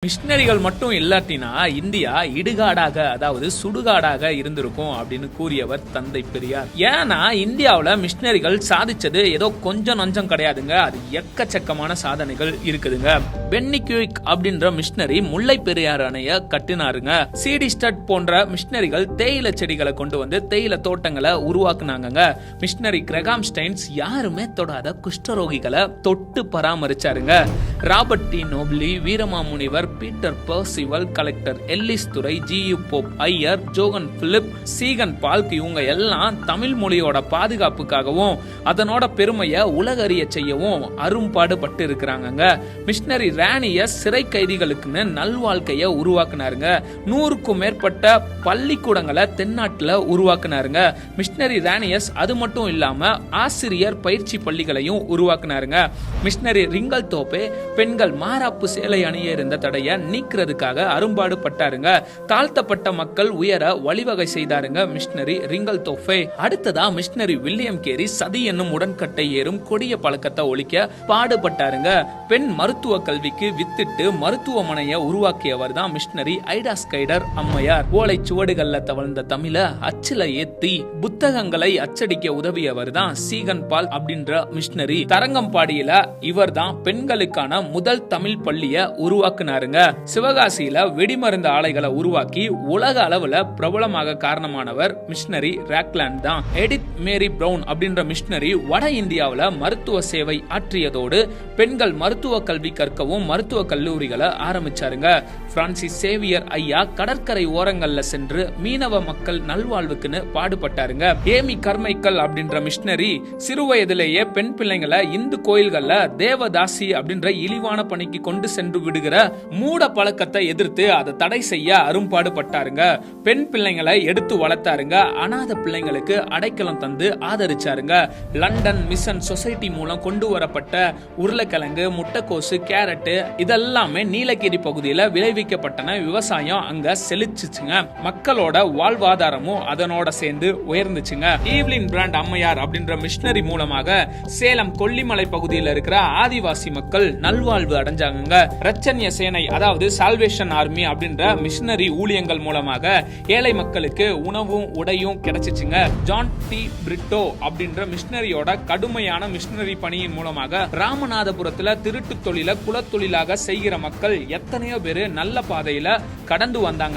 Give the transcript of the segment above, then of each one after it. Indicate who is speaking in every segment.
Speaker 1: மிஷினரிகள் மட்டும் இல்லாட்டினா இந்தியா இடுகாடாக, அதாவது சுடுகாடாக இருந்திருக்கும் அப்படின்னு கூறியவர் தந்தை பெரியார். ஏன்னா இந்தியாவில் மிஷினரிகள் சாதிச்சது ஏதோ கொஞ்சம் நஞ்சம் கிடையாதுங்க, அது எக்கச்சக்கமான சாதனைகள் இருக்குதுங்க. பென்னி குயிக் அப்படின்ற மிஷினரி முல்லை பெரியார் அணைய கட்டினாருங்க. சிடி ஸ்டட் போன்ற மிஷினரிகள் தேயிலை செடிகளை கொண்டு வந்து தேயிலை தோட்டங்களை உருவாக்குனாங்க. மிஷினரி கிரகாம் ஸ்டைன்ஸ் யாருமே தொடாத குஷ்டரோகிகளை தொட்டு பராமரிச்சாருங்க. Robert de Nobili, Veeramamunivar, Peter Percival, collector Ellis Durai, G U. Pope Iyer, Johann Philipp, Ziegenbalg இவங்க எல்லாம் தமிழ் மொழியோட பாதுகாப்புக்காகவும் அதனோட பெருமையை உலகறிய செய்யவும் அரும்பாடுபட்டு இருக்கிறாங்க. மிஷினரி ராணியஸ் சிறை கைதிகளுக்குன்னு நல்வாழ்க்கைய உருவாக்குனாருங்க. 100க்கும் மேற்பட்ட பள்ளிக்கூடங்களை தென்னாட்டுல உருவாக்குனாருங்க. மிஷினரி ராணியஸ் அது மட்டும் இல்லாம ஆசிரியர் பயிற்சி பள்ளிகளையும் உருவாக்குனாருங்க. மிஷினரி ரிங்கல் தோப்பே பெண்கள் மாராப்பு சேலை அணிய இருந்த தடையை நீக்கிறதுக்காக அரும்பாடு பட்டாருங்க. தாழ்த்தப்பட்ட மக்கள் உயர வழிவகை செய்தாருங்க மிஷினரி ரிங்கல் தோப்பே. அடுத்ததா மிஷினரி வில்லியம் கேரி சதி என்னும் உடன்கட்டை ஏறும் கொடிய பழக்கத்தை ஒழிக்க பாடுபட்டாருங்க. பெண் மருத்துவ கல்விக்கு வித்திட்டு மருத்துவமனையை உருவாக்கியவர் தான் மிஷினரி ஐடா ஸ்கைடர் அம்மையார். ஓலை சுவடுகள்ல தவழ்ந்த தமிழ அச்சில ஏத்தி புத்தகங்களை அச்சடிக்க உதவியவர் தான் சீகன் பால் அப்படின்ற மிஷினரி. தரங்கம்பாடியில இவர் தான் பெண்களுக்கான முதல் தமிழ் பள்ளிய உருவாக்குனாருங்க. சிவகாசியில வெடிமருந்து ஆலைகளை உருவாக்கி உலக அளவுல பிரபலமாக காரணமானவர் மிஷினரி ராக்லாண்ட் தான். எடித் மேரி பிரவுன் அப்படின்ற மிஷினரி வட இந்தியாவில மருத்துவ சேவை ஆற்றியதோடு பெண்கள் மருத்துவ கல்வி கற்கவும் மருத்துவ கல்லூரிகளை ஆரம்பிச்சாருங்க. பிரான்சிஸ் சேவியர் ஐயா கடற்கரை ஓரங்கள்ல சென்று மீனவ மக்கள் நல்வாழ்வுக்குன்னு பாடுபட்டாருங்க. ஏமி கர்மைக்கல் அப்படின்ற மிஷினரி சிறு வயதிலேயே பெண் பிள்ளைங்களை இந்து கோயில்கள்ல தேவதாசி அப்படின்ற இழிவான பணிக்கு கொண்டு சென்று விடுகிற மூட பழக்கத்தை எதிர்த்து அதை தடை செய்ய அரும்பாடுபட்டாருங்க. பெண் பிள்ளைங்களை எடுத்து வளர்த்தாருங்க. அநாத பிள்ளைங்களுக்கு அடைக்கலம் தந்து ஆதரிச்சாருங்க. லண்டன் மிஷன் சொசைட்டி மூலம் கொண்டு வரப்பட்ட உருளைக்கிழங்கு, முட்டைக்கோசு, கேரட் இதெல்லாமே நீலகிரி பகுதியில விளைவிக்கப்பட்டன. விவசாயம் அங்க செழிச்சுச்சுங்க. மக்களோட வாழ்வாதாரமும் அதனோட சேர்ந்து உயர்ந்துச்சுங்க. ஈவ்லின் பிராண்ட் அம்மையார் அப்படின்ற மிஷினரி மூலமாக சேலம் கொல்லிமலை பகுதியில் இருக்கிற ஆதிவாசி மக்கள் நல்வாழ்வு அடைஞ்சாங்க. ரச்சன்ய சேனை அதாவது சால்வேஷன் ஆர்மி அப்படின்ற மிஷினரி ஊழியங்கள் மூலமாக ஏழை மக்களுக்கு உணவும் உடையும் கிடைச்சிச்சுங்க. ஜான் டி பிரிட்டோ அப்படின்ற மிஷினரியோட கடுமையான மிஷினரி பணியின் மூலமாக ராமநாதபுரத்துல திருட்டு தொழில குலத்தொழிலாக செய்கிற மக்கள் எத்தனையோ பேரு நல்ல பாதையில கடந்து வந்தாங்க.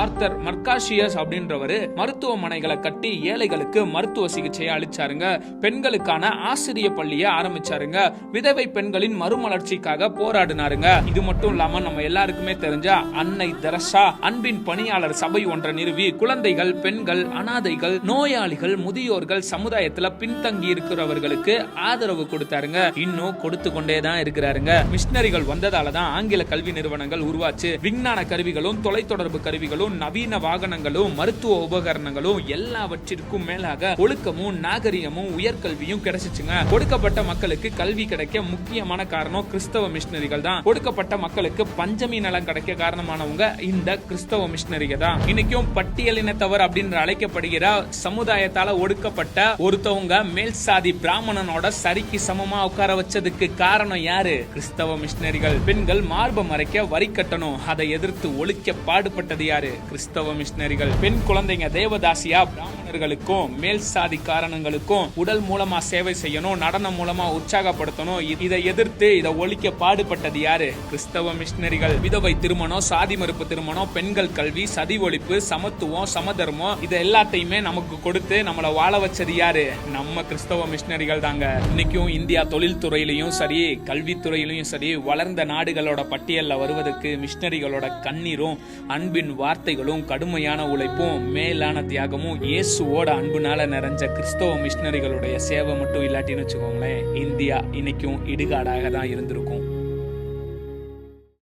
Speaker 1: ஆர்த்தர் மர்காஷியஸ் அப்படின்றவரு மருத்துவமனைகளை கட்டி ஏழைகளுக்கு மருத்துவ சிகிச்சையை அளிச்சாருங்க. பெண்களுக்கான ஆசிரிய பள்ளியை ஆரம்பிச்சாருங்க. விதவை பெண்களின் மறுமலர்ச்சிக்காக போராடினாருங்க. இது மட்டும் இல்லாம நம்ம எல்லாருக்குமே தெரிஞ்ச அன்னை தெரசா அன்பின் பணியாளர் சபை ஒன்றை நிறுவி குழந்தைகள், பெண்கள், அனாதைகள், நோயாளிகள், முதியோர்கள், சமுதாயத்துல பின்தங்கி இருக்கிறவர்களுக்கு ஆதரவு கொடுத்தாருங்க. இன்னும் கொடுத்து கொண்டேதான் இருக்கிறாருங்க. மிஷினரிகள் வந்ததாலதான் ஆங்கில கல்வி நிறுவனங்கள் உருவாச்சு. விஞ்ஞான கருவிகளும் தொலைத்தொடர்பு கருவிகளும் நவீன வாகனங்களும் மருத்துவ உபகரணங்களும் எல்லாவற்றிற்கும் மேலாக ஒழுக்கமும் நாகரிகமும் உயர்கல்வியும் கிடைச்சிச்சுங்க. கொடுக்கப்பட்ட மக்களுக்கு கல்வி கிடைக்க முக்கியமான காரணம் கிறிஸ்தவ மிஷினரிகள் தான். கொடுக்கப்பட்ட மக்களுக்கு பஞ்சமி நலம் கிடைக்க காரணமானவங்க இந்த கிறிஸ்தவ மிஷினரிகள் தான். இன்னைக்கும் பட்டியலினத்தவர் அப்படின்னு அழைக்கப்படுகிற சமுதாயத்தால ஒடுக்கப்பட்ட ஒருத்தவங்க மேல் சாதி பிராமணனோட சரிக்கு சமமா உட்கார வச்சதுக்கு காரணம் யாரு? கிறிஸ்தவ மிஷினரிகள். பெண்கள் மார்பை மறைக்க வரி கட்டணும், அதை எதிர்த்து ஒழிக்க பாடுபட்டது யாரு? கிறிஸ்தவ மிஷினரிகள். பெண் குழந்தைங்க தேவதாசியா பிராமணர்களுக்கும் மேல் சாதி காரணங்களுக்கும் உடல் மூலமா சேவை செய்யணும், நடனம் மூலமா உற்சாகப்படுத்தணும், இதை எதிர்த்து இதை ஒழிக்க பாடுபட்டது யாரு? கிறிஸ்தவ மிஷினரிகள். விதவை திருமணம், சாதி மறுப்பு திருமணம், பெண்கள் கல்வி, சதி ஒழிப்பு, சமத்துவம், சமதர்மம் இது எல்லாத்தையுமே நமக்கு கொடுத்து நம்மளை வாழ வச்சது யாரு? நம்ம கிறிஸ்தவ மிஷினரிகள் தாங்க. இன்னைக்கும் இந்தியா தொழில் துறையிலையும் சரி, கல்வித்துறையிலையும் சரி, வளர்ந்த நாடுகளோட பட்டியல்ல வருவதற்கு மிஷினரிகளோட கண்ணீரும் அன்பின் வார்த்தைகளும் கடுமையான உழைப்பும் மேலான தியாகமும் இயேசுவோட அன்புனால நிறைஞ்ச கிறிஸ்தவ மிஷினரிகளுடைய சேவை மட்டும் இல்லாட்டின்னு வச்சுக்கோங்களேன், இந்தியா இன்னைக்கும் இடுகாடாக தான் இருந்திருக்கும்.